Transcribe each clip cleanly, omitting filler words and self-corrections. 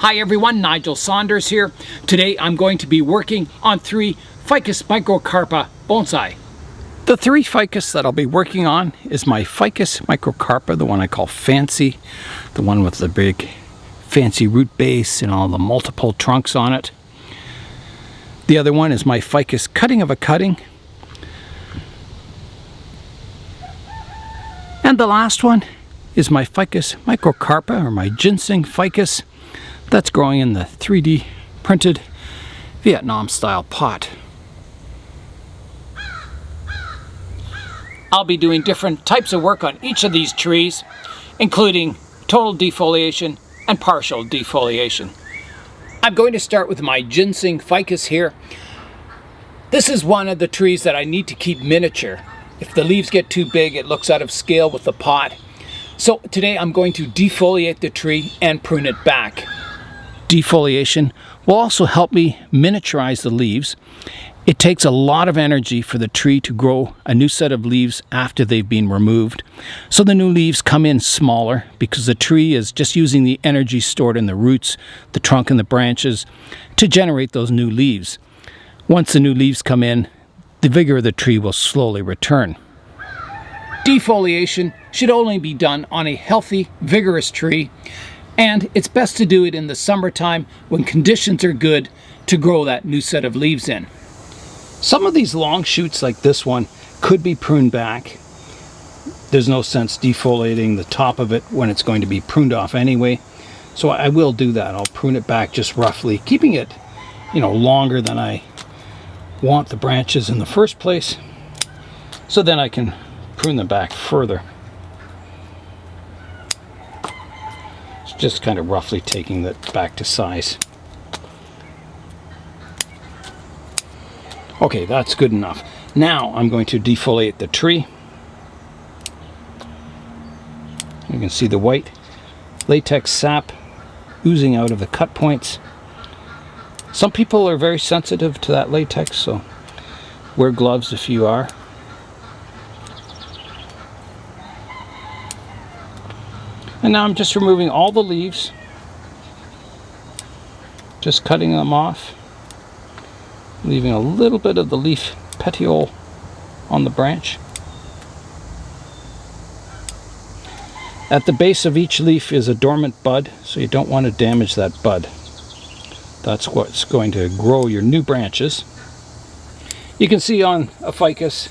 Hi everyone, Nigel Saunders here. Today I'm going to be working on 3 Ficus microcarpa bonsai. The 3 ficus that I'll be working on is my Ficus microcarpa, the one I call fancy, the one with the big fancy root base and all the multiple trunks on it. The other one is my Ficus cutting of a cutting. And the last one is my Ficus microcarpa, or my Ginseng Ficus, that's growing in the 3D printed Vietnam style pot. I'll be doing different types of work on each of these trees, including total defoliation and partial defoliation. I'm going to start with my Ginseng Ficus here. This is one of the trees that I need to keep miniature. If the leaves get too big, it looks out of scale with the pot. So today I'm going to defoliate the tree and prune it back. Defoliation will also help me miniaturize the leaves. It takes a lot of energy for the tree to grow a new set of leaves after they've been removed. So the new leaves come in smaller because the tree is just using the energy stored in the roots, the trunk and the branches to generate those new leaves. Once the new leaves come in, the vigor of the tree will slowly return. Defoliation should only be done on a healthy, vigorous tree, and it's best to do it in the summertime when conditions are good to grow that new set of leaves in. Some of these long shoots like this one could be pruned back. There's no sense defoliating the top of it when it's going to be pruned off anyway, so I will do that. I'll prune it back just roughly, keeping it, longer than I want the branches in the first place, so then I can prune them back further. It's just kind of roughly taking that back to size. Okay, that's good enough. Now I'm going to defoliate the tree. You can see the white latex sap oozing out of the cut points. Some people are very sensitive to that latex, so wear gloves if you are. And now I'm just removing all the leaves, just cutting them off, leaving a little bit of the leaf petiole on the branch. At the base of each leaf is a dormant bud, so you don't want to damage that bud. That's what's going to grow your new branches. You can see on a ficus,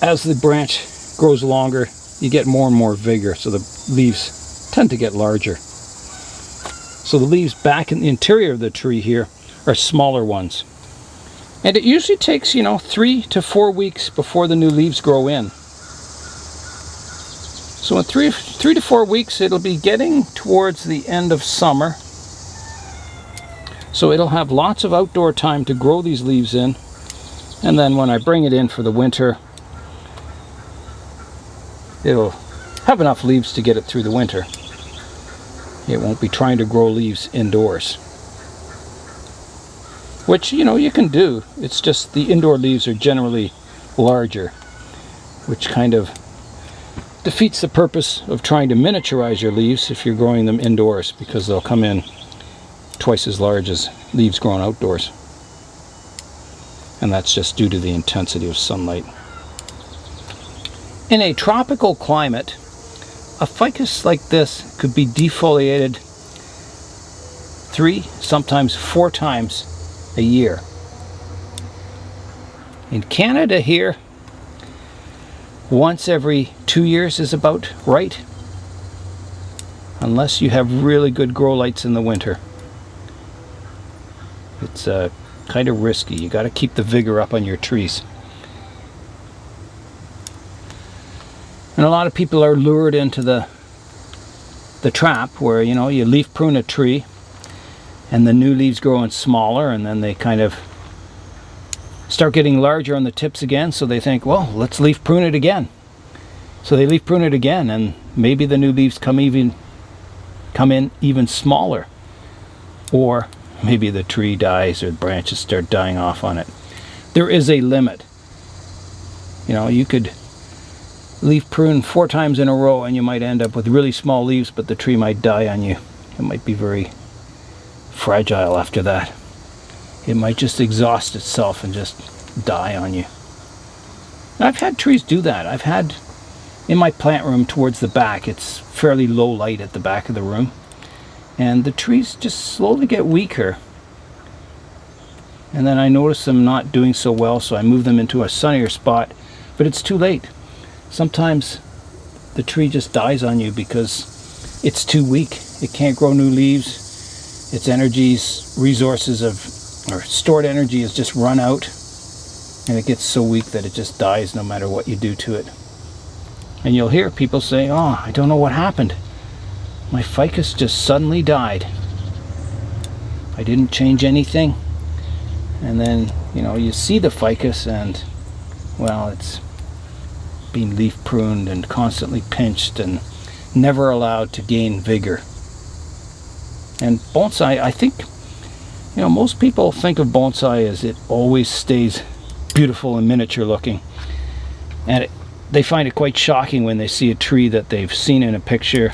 as the branch grows longer, you get more and more vigor, so the leaves tend to get larger. So the leaves back in the interior of the tree here are smaller ones. And it usually takes, 3 to 4 weeks before the new leaves grow in. So in 3 to 4 weeks, it'll be getting towards the end of summer. So it'll have lots of outdoor time to grow these leaves in. And then when I bring it in for the winter, it'll have enough leaves to get it through the winter. It won't be trying to grow leaves indoors. Which, you can do. It's just the indoor leaves are generally larger, which kind of defeats the purpose of trying to miniaturize your leaves if you're growing them indoors, because they'll come in twice as large as leaves grown outdoors. And that's just due to the intensity of sunlight. In a tropical climate, a ficus like this could be defoliated 3, sometimes 4 times a year. In Canada here, once every 2 years is about right, unless you have really good grow lights in the winter. It's kind of risky. You got to keep the vigor up on your trees. And a lot of people are lured into the trap where, you leaf prune a tree and the new leaves grow in smaller, and then they kind of start getting larger on the tips again, so they think, well, let's leaf prune it again. So they leaf prune it again, and maybe the new leaves come in even smaller. Or maybe the tree dies or the branches start dying off on it. There is a limit. You could leaf prune 4 times in a row and you might end up with really small leaves, but the tree might die on you It might be very fragile after that. It might just exhaust itself and just die on you. I've had trees do that. I've had, in my plant room towards the back, it's fairly low light at the back of the room, and the trees just slowly get weaker. And then I notice them not doing so well, so I move them into a sunnier spot, but it's too late. Sometimes the tree just dies on you because it's too weak. It can't grow new leaves. Its resources or stored energy has just run out, and it gets so weak that it just dies no matter what you do to it. And you'll hear people say, "Oh, I don't know what happened. My ficus just suddenly died. I didn't change anything." And then, you see the ficus and, well, it's being leaf pruned and constantly pinched and never allowed to gain vigor. And bonsai, I think, most people think of bonsai as it always stays beautiful and miniature looking. And they find it quite shocking when they see a tree that they've seen in a picture,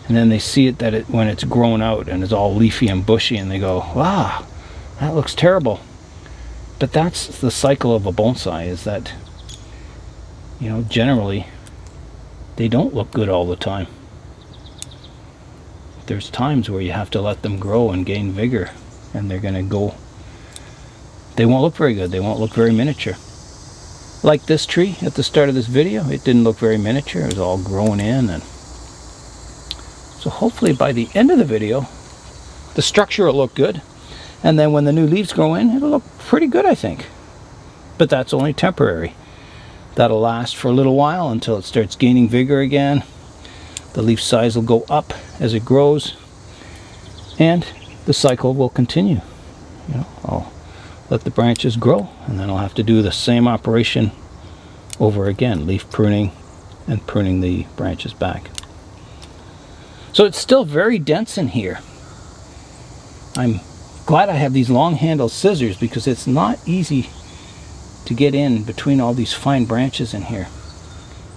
and then they see it when it's grown out and it's all leafy and bushy, and they go, "Wow, that looks terrible." But that's the cycle of a bonsai, is that, generally, they don't look good all the time. There's times where you have to let them grow and gain vigor, and they won't look very good. They won't look very miniature. Like this tree at the start of this video, it didn't look very miniature. It was all grown in, and so hopefully by the end of the video, the structure will look good, and then when the new leaves grow in, it'll look pretty good, I think. But that's only temporary. That'll last for a little while until it starts gaining vigor again. The leaf size will go up as it grows, and the cycle will continue. I'll let the branches grow, and then I'll have to do the same operation over again, leaf pruning and pruning the branches back. So it's still very dense in here. I'm glad I have these long handled scissors because it's not easy to get in between all these fine branches in here.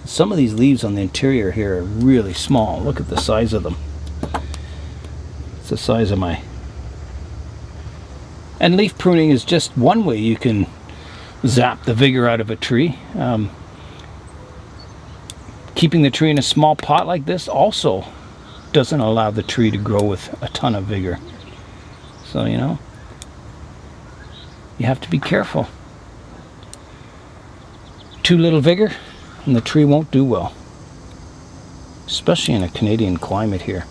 Some of these leaves on the interior here are really small. Look at the size of them. It's the size of my... And leaf pruning is just one way you can zap the vigor out of a tree. Keeping the tree in a small pot like this also doesn't allow the tree to grow with a ton of vigor. So, you have to be careful. Too little vigor and the tree won't do well. Especially in a Canadian climate here.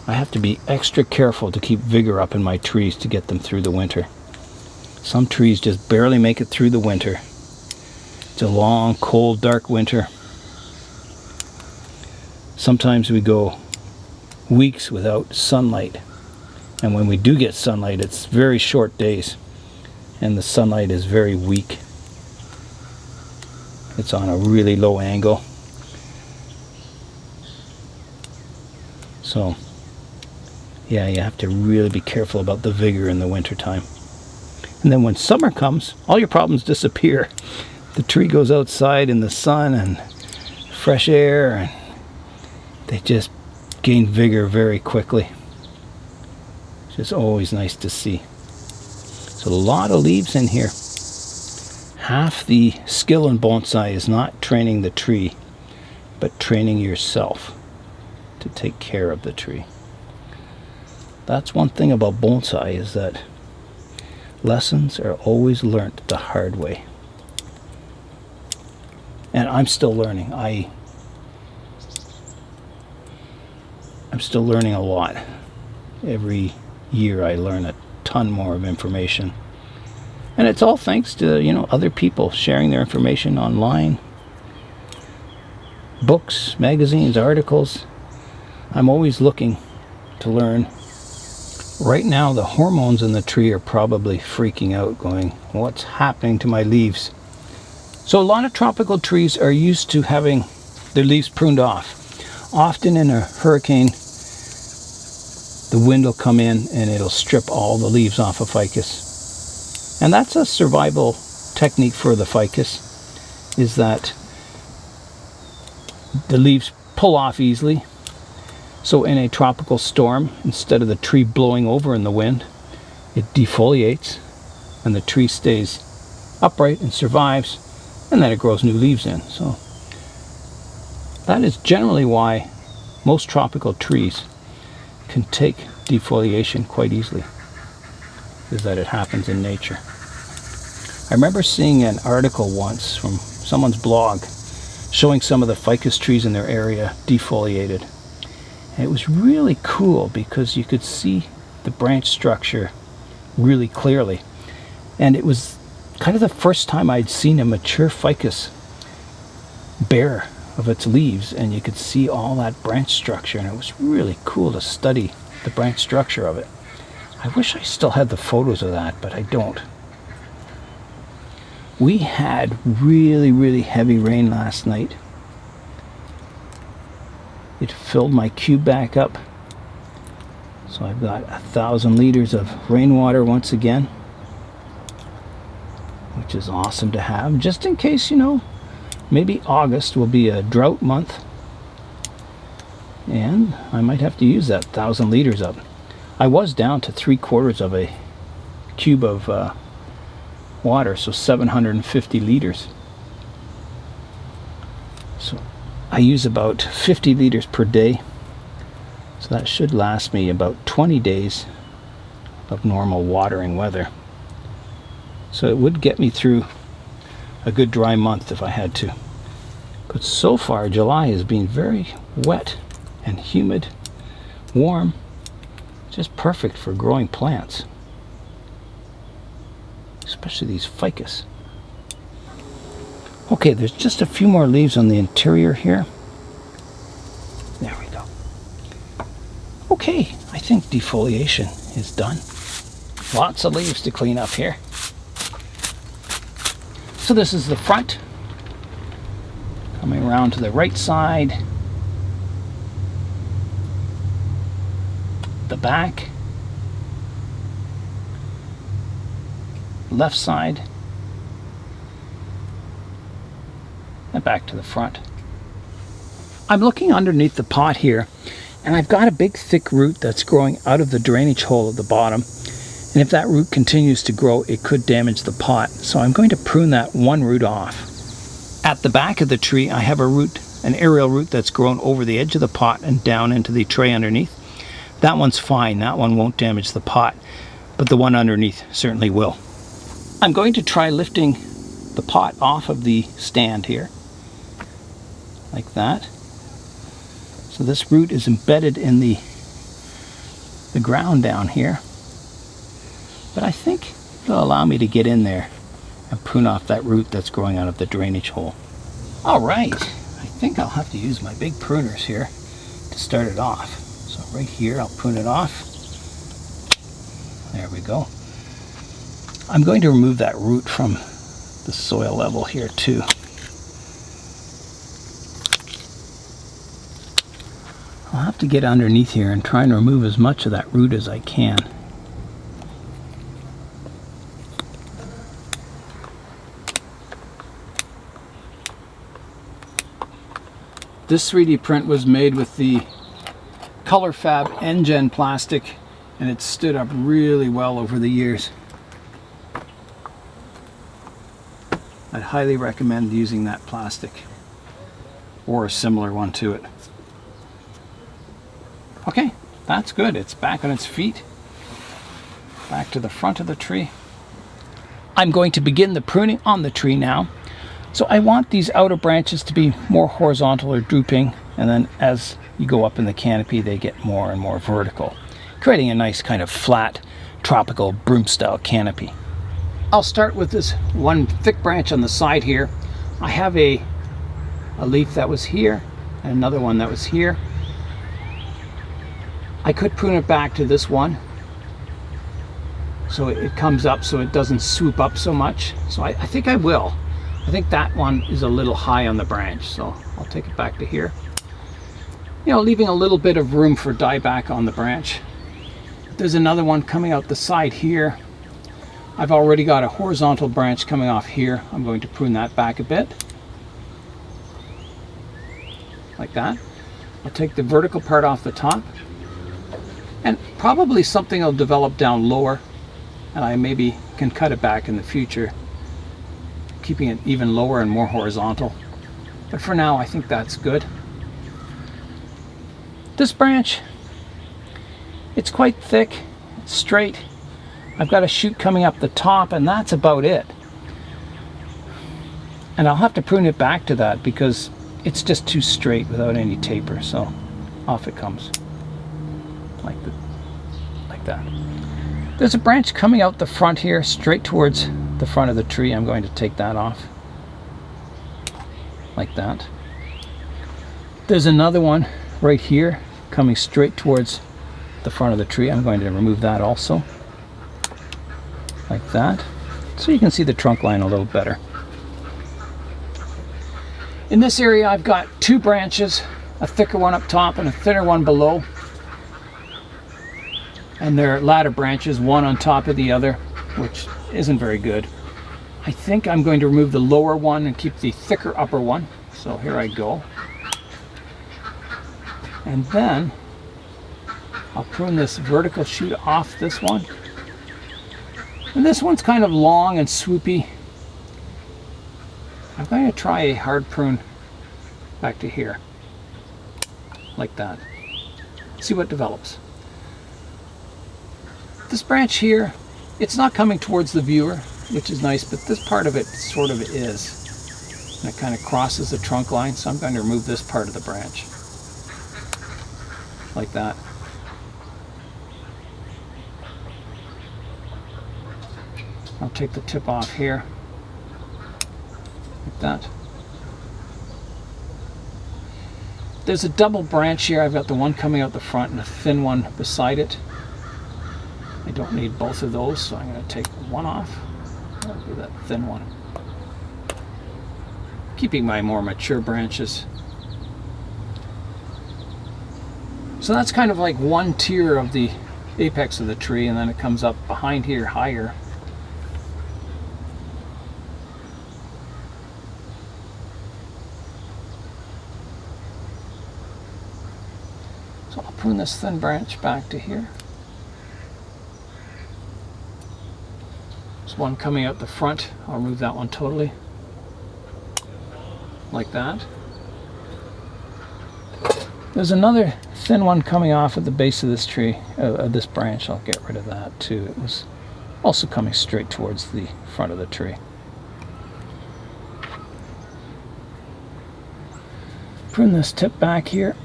I have to be extra careful to keep vigor up in my trees to get them through the winter. Some trees just barely make it through the winter. It's a long, cold, dark winter. Sometimes we go weeks without sunlight. And when we do get sunlight, it's very short days. And the sunlight is very weak. It's on a really low angle. So, yeah, you have to really be careful about the vigor in the wintertime. And then when summer comes, all your problems disappear. The tree goes outside in the sun and fresh air, and they just gain vigor very quickly. It's just always nice to see. So a lot of leaves in here. Half the skill in bonsai is not training the tree, but training yourself to take care of the tree. That's one thing about bonsai, is that lessons are always learnt the hard way. And I'm still learning. I'm still learning a lot. Every year I learn a ton more of information. And it's all thanks to, other people sharing their information online. Books, magazines, articles. I'm always looking to learn. Right now, the hormones in the tree are probably freaking out, going, "What's happening to my leaves?" So a lot of tropical trees are used to having their leaves pruned off. Often in a hurricane, the wind will come in and it'll strip all the leaves off a ficus. And that's a survival technique for the ficus, is that the leaves pull off easily. So in a tropical storm, instead of the tree blowing over in the wind, it defoliates and the tree stays upright and survives, and then it grows new leaves in. So that is generally why most tropical trees can take defoliation quite easily, is that it happens in nature. I remember seeing an article once from someone's blog showing some of the ficus trees in their area defoliated. And it was really cool because you could see the branch structure really clearly. And it was kind of the first time I'd seen a mature ficus bare of its leaves, and you could see all that branch structure, and it was really cool to study the branch structure of it. I wish I still had the photos of that, but I don't. We had really heavy rain last night. It filled my cube back up. So I've got 1,000 liters of rainwater once again, which is awesome to have, just in case, maybe August will be a drought month, and I might have to use that 1,000 liters up. I was down to 3/4 of a cube of water, so 750 liters. So I use about 50 liters per day, so that should last me about 20 days of normal watering weather. So it would get me through a good dry month if I had to. But so far July has been very wet and humid, warm, just perfect for growing plants, especially these ficus. Okay, there's just a few more leaves on the interior here. There we go. Okay, I think defoliation is done. Lots of leaves to clean up here. So this is the front. Coming around to the right side. The back. Left side. And back to the front. I'm looking underneath the pot here, and I've got a big thick root that's growing out of the drainage hole at the bottom. And if that root continues to grow, it could damage the pot. So I'm going to prune that one root off. At the back of the tree, I have a root, an aerial root that's grown over the edge of the pot and down into the tray underneath. That one's fine. That one won't damage the pot, but the one underneath certainly will. I'm going to try lifting the pot off of the stand here, like that. So this root is embedded in the ground down here. But I think it'll allow me to get in there and prune off that root that's growing out of the drainage hole. All right, I think I'll have to use my big pruners here to start it off. So right here, I'll prune it off. There we go. I'm going to remove that root from the soil level here too. I'll have to get underneath here and try and remove as much of that root as I can. This 3D print was made with the ColorFab NGen plastic, and it's stood up really well over the years. I'd highly recommend using that plastic or a similar one to it. Okay, that's good. It's back on its feet. Back to the front of the tree. I'm going to begin the pruning on the tree now. So I want these outer branches to be more horizontal or drooping, and then as you go up in the canopy they get more and more vertical, creating a nice kind of flat tropical broom style canopy. I'll start with this one thick branch on the side here. I have a leaf that was here and another one that was here. I could prune it back to this one so it comes up so it doesn't swoop up so much. So I think I will. I think that one is a little high on the branch, so I'll take it back to here. Leaving a little bit of room for dieback on the branch. There's another one coming out the side here. I've already got a horizontal branch coming off here. I'm going to prune that back a bit. Like that. I'll take the vertical part off the top, and probably something will develop down lower, and I maybe can cut it back in the future, keeping it even lower and more horizontal. But for now, I think that's good. This branch, it's quite thick, it's straight. I've got a shoot coming up the top, and that's about it. And I'll have to prune it back to that because it's just too straight without any taper. So off it comes, like that. There's a branch coming out the front here, straight towards the front of the tree. I'm going to take that off, like that. There's another one right here coming straight towards the front of the tree. I'm going to remove that also, like that, so you can see the trunk line a little better. In this area, I've got two branches, a thicker one up top and a thinner one below. And they're ladder branches, one on top of the other, which isn't very good. I think I'm going to remove the lower one and keep the thicker upper one. So here I go. And then I'll prune this vertical shoot off this one. And this one's kind of long and swoopy. I'm going to try a hard prune back to here, like that. See what develops. This branch here, it's not coming towards the viewer, which is nice, but this part of it sort of is. And it kind of crosses the trunk line, so I'm going to remove this part of the branch, like that. I'll take the tip off here, like that. There's a double branch here. I've got the one coming out the front and a thin one beside it. I don't need both of those, so I'm going to take one off. I'll do that thin one. Keeping my more mature branches. So that's kind of like one tier of the apex of the tree, and then it comes up behind here higher. So I'll prune this thin branch back to here. There's one coming out the front. I'll remove that one totally, like that. There's another thin one coming off at the base of this tree, this branch. I'll get rid of that too. It was also coming straight towards the front of the tree. Prune this tip back here,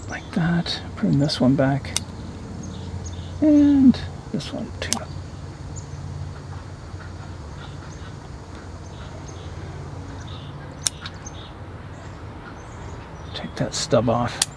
like that. Prune this one back, and this one too. Take that stub off.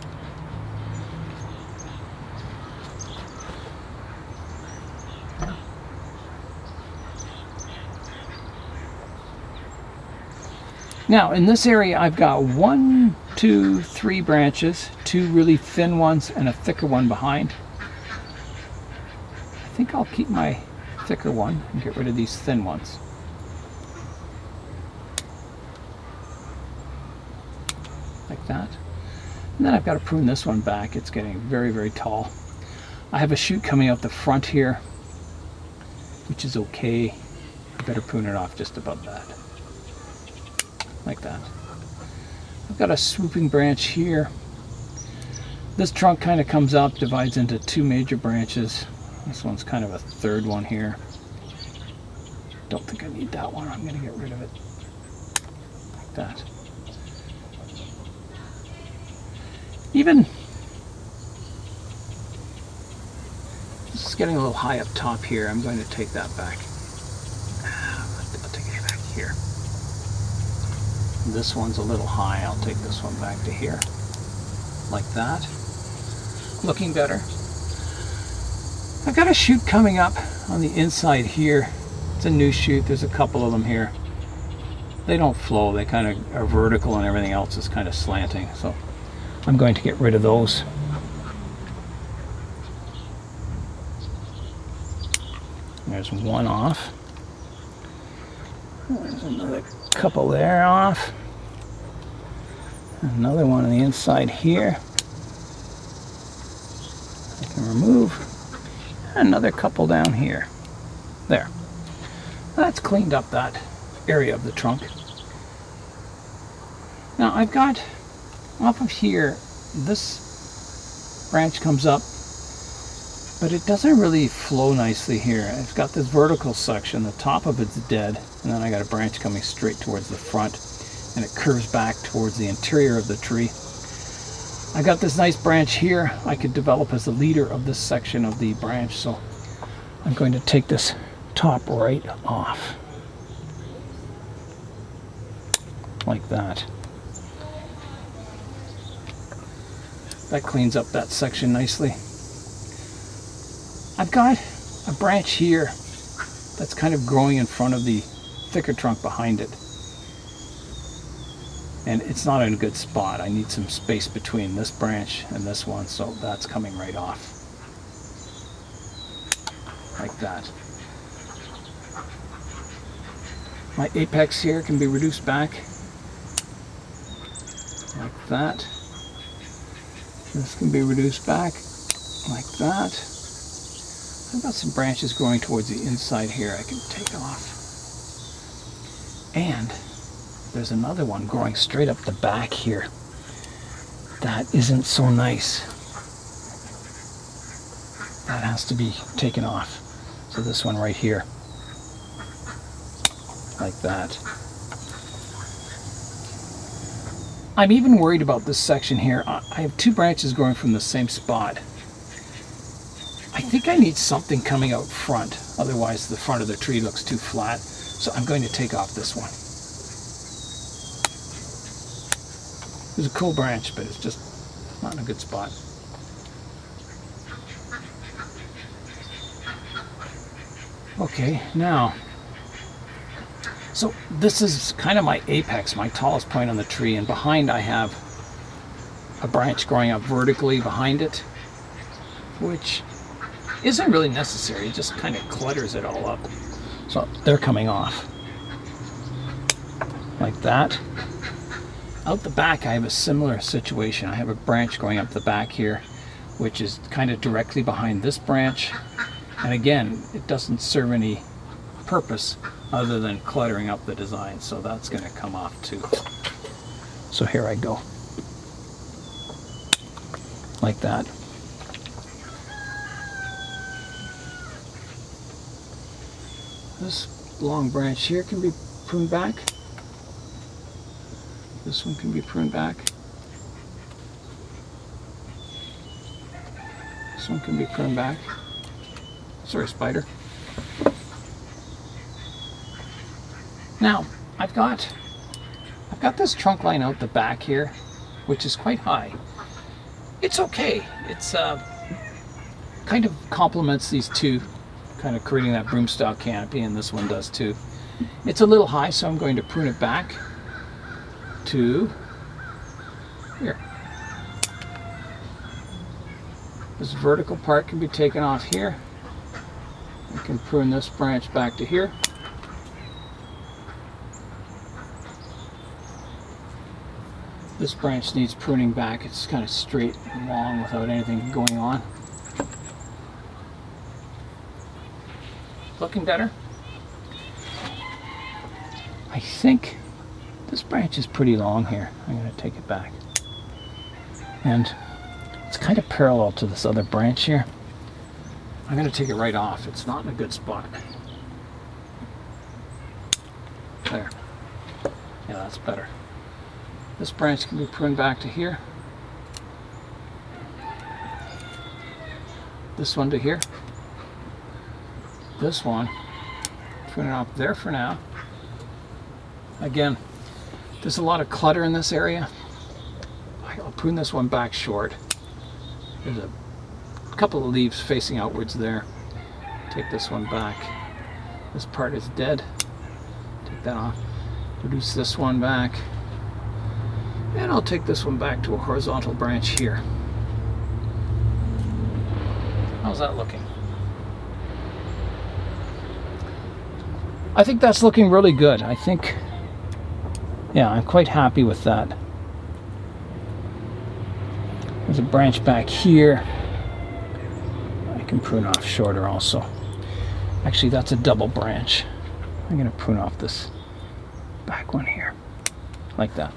Now in this area I've got 1, 2, 3 branches, 2 really thin ones and a thicker one behind. I think I'll keep my thicker one and get rid of these thin ones. Like that. And then I've got to prune this one back. It's getting very, very tall. I have a shoot coming out the front here, which is okay. I better prune it off just about that. Like that. I've got a swooping branch here. This trunk kind of comes up, divides into 2 major branches. This one's kind of a third one here. Don't think I need that one. I'm going to get rid of it. Like that. Even, this is getting a little high up top here. I'm going to take that back. I'll take it back here. This one's a little high. I'll take this one back to here, like that. Looking better. I've got a shoot coming up on the inside here. It's a new shoot. There's a couple of them here. They don't flow. They kind of are vertical and everything else is kind of slanting. So I'm going to get rid of those. There's one off. There's another couple there off. Another one on the inside here. remove. And another couple down here. There. That's cleaned up that area of the trunk. Now I've got off of here, this branch comes up, but it doesn't really flow nicely here. It's got this vertical section, the top of it's dead, and then I got a branch coming straight towards the front, and it curves back towards the interior of the tree. I got this nice branch here I could develop as the leader of this section of the branch, so I'm going to take this top right off. Like that. That cleans up that section nicely. I've got a branch here that's kind of growing in front of the thicker trunk behind it. And it's not in a good spot. I need some space between this branch and this one, so that's coming right off. Like that. My apex here can be reduced back. Like that. This can be reduced back like that. I've got some branches growing towards the inside here I can take off. And there's another one growing straight up the back here. That isn't so nice. That has to be taken off. So this one right here. Like that. I'm even worried about this section here. I have two branches growing from the same spot. I think I need something coming out front, otherwise the front of the tree looks too flat. So I'm going to take off this one. It's a cool branch, but it's just not in a good spot. Okay, now, so this is kind of my apex, my tallest point on the tree, and behind I have a branch growing up vertically behind it, which isn't really necessary. It just kind of clutters it all up. So they're coming off. Like that. Out the back I have a similar situation. I have a branch going up the back here, which is kind of directly behind this branch. And again, it doesn't serve any purpose other than cluttering up the design, so that's going to come off too. So here I go. Like that. This long branch here can be pruned back. This one can be pruned back. This one can be pruned back. Sorry, spider. Now, I've got this trunk line out the back here, which is quite high. It's okay. It's kind of complements these two, kind of creating that broom style canopy, and this one does too. It's a little high, so I'm going to prune it back to here. This vertical part can be taken off here. I can prune this branch back to here. This branch needs pruning back. It's kind of straight and long without anything going on. Looking better. I think this branch is pretty long here. I'm going to take it back. And it's kind of parallel to this other branch here. I'm going to take it right off. It's not in a good spot. There. Yeah, that's better. This branch can be pruned back to here. This one to here. This one, prune it off there for now. Again, there's a lot of clutter in this area. I'll prune this one back short. There's a couple of leaves facing outwards there. Take this one back. This part is dead. Take that off. Reduce this one back. And I'll take this one back to a horizontal branch here. How's that looking? I think that's looking really good. I think, yeah, I'm quite happy with that. There's a branch back here. can prune off shorter also. Actually, that's a double branch. I'm going to prune off this back one here, like that.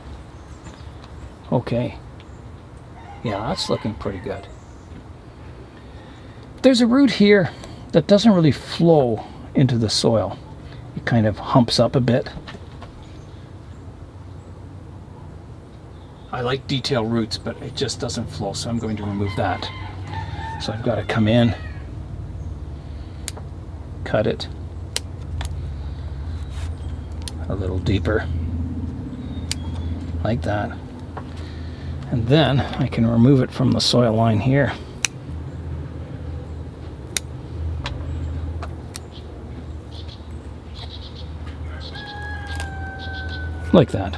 Okay. Yeah, that's looking pretty good. There's a root here that doesn't really flow into the soil. It kind of humps up a bit. I like detail roots, but it just doesn't flow, so I'm going to remove that. So I've got to come in, cut it a little deeper, like that. And then I can remove it from the soil line here. Like that.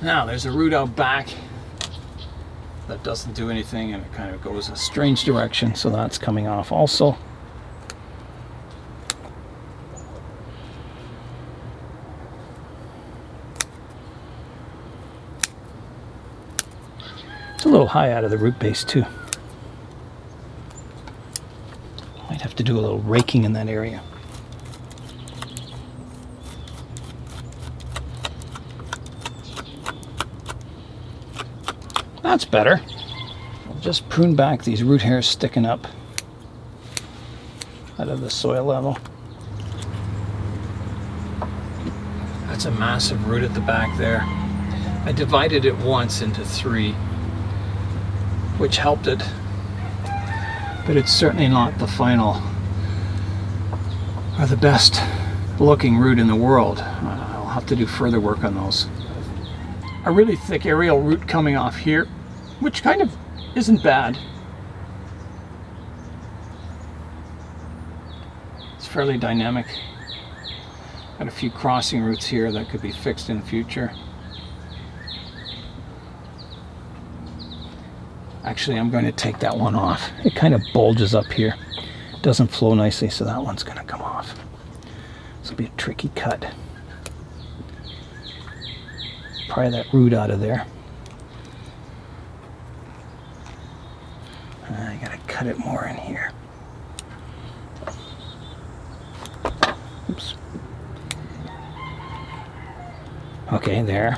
Now there's a root out back that doesn't do anything, and it kind of goes a strange direction, so that's coming off also. It's a little high out of the root base too. Might have to do a little raking in that area. That's better. I'll just prune back these root hairs sticking up out of the soil level. That's a massive root at the back there. I divided it once into 3, which helped it, but it's certainly not the final or the best looking root in the world. I'll have to do further work on those. A really thick aerial root coming off here, which kind of isn't bad. It's fairly dynamic. Got a few crossing roots here that could be fixed in the future. Actually, I'm going to take that one off. It kind of bulges up here. Doesn't flow nicely, so that one's going to come off. This will be a tricky cut. Pry that root out of there. I gotta cut it more in here. Oops. Okay, there.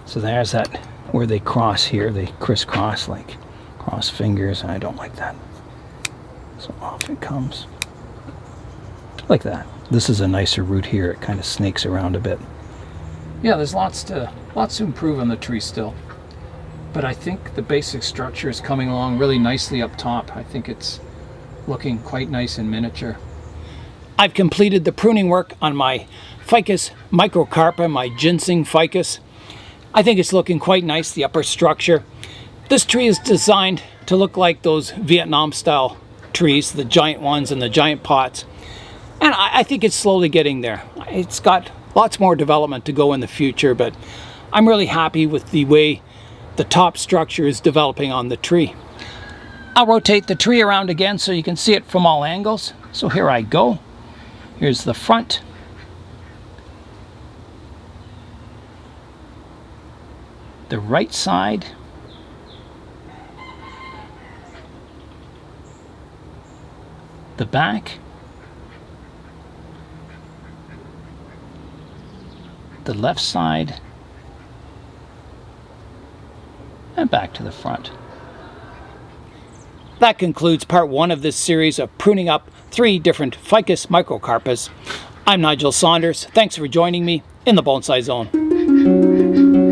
So there's that where they cross here. They crisscross like cross fingers, and I don't like that. So off it comes. Like that. This is a nicer root here. It kind of snakes around a bit. Yeah, there's lots to improve on the tree still. But I think the basic structure is coming along really nicely up top. I think it's looking quite nice in miniature. I've completed the pruning work on my Ficus microcarpa, my Ginseng Ficus. I think it's looking quite nice, the upper structure. This tree is designed to look like those Vietnam style trees, the giant ones and the giant pots. And I think it's slowly getting there. It's got lots more development to go in the future, but I'm really happy with the way the top structure is developing on the tree. I'll rotate the tree around again so you can see it from all angles. So here I go. Here's the front. The right side. The back. The left side. And back to the front. That concludes part 1 of this series of pruning up 3 different Ficus microcarpas. I'm Nigel Saunders. Thanks for joining me in the Bonsai Zone.